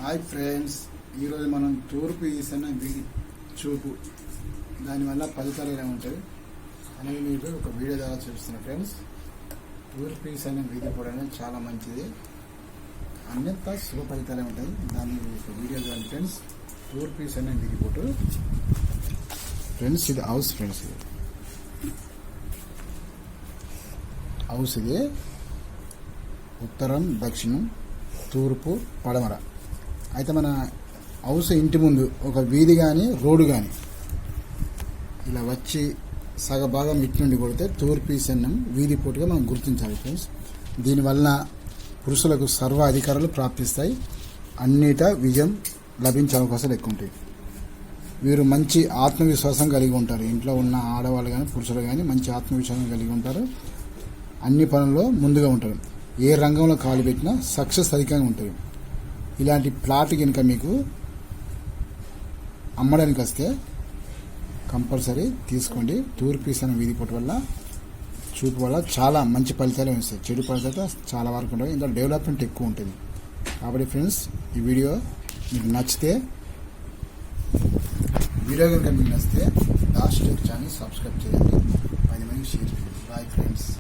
Hi friends, ఈరోజు మనం తూర్పు ఈశాన్య వీధి చూపు దానివల్ల ఫలితాలు ఎలా ఉంటాయి అనేది మీరు ఒక వీడియో ద్వారా చూస్తున్నా. ఫ్రెండ్స్, తూర్పు ఈశాన్య వీధి కూడా చాలా మంచిది, అన్నింత శుభ ఫలితాలే ఉంటాయి. దాన్ని ఒక వీడియో ద్వారా ఫ్రెండ్స్, తూర్పు ఈశాన్య వీధి పోటు ఫ్రెండ్స్, ఇది హౌస్. ఫ్రెండ్స్, ఇది హౌస్, ఇది ఉత్తరం, దక్షిణం, తూర్పు, పడమర. అయితే మన హౌస్ ఇంటి ముందు ఒక వీధి కానీ రోడ్డు కానీ ఇలా వచ్చి సగభాగం ఇటు నుండి కొడితే తూర్పు ఈశాన్యం వీధి పోటుగా మనం గుర్తించాలి. ఫ్రెండ్స్, దీనివల్ల పురుషులకు సర్వ అధికారాలు ప్రాప్తిస్తాయి, అన్నిట విజయం లభించే అవకాశాలు ఎక్కువ ఉంటాయి. వీరు మంచి ఆత్మవిశ్వాసం కలిగి ఉంటారు. ఇంట్లో ఉన్న ఆడవాళ్ళు కానీ పురుషులు కానీ మంచి ఆత్మవిశ్వాసం కలిగి ఉంటారు. అన్ని పనుల్లో ముందుగా ఉంటారు. ఏ రంగంలో కాలు పెట్టినా సక్సెస్ అధికంగా ఉంటుంది. ఇలాంటి ప్లాట్ కనుక మీకు అమ్మడానికి వస్తే కంపల్సరీ తీసుకోండి. తూర్పు ఈశాన్య వీధి పోటు వల్ల చూపు వల్ల చాలా మంచి ఫలితాలు వస్తాయి. చెడు ఫలితాలు చాలా వరకు ఉంటాయి, ఇంకా డెవలప్మెంట్ ఎక్కువ ఉంటుంది. కాబట్టి ఫ్రెండ్స్, ఈ వీడియో మీకు నచ్చితే ఛానల్ సబ్స్క్రైబ్ చేయండి, 10 మందికి షేర్ చేయండి. Bye friends.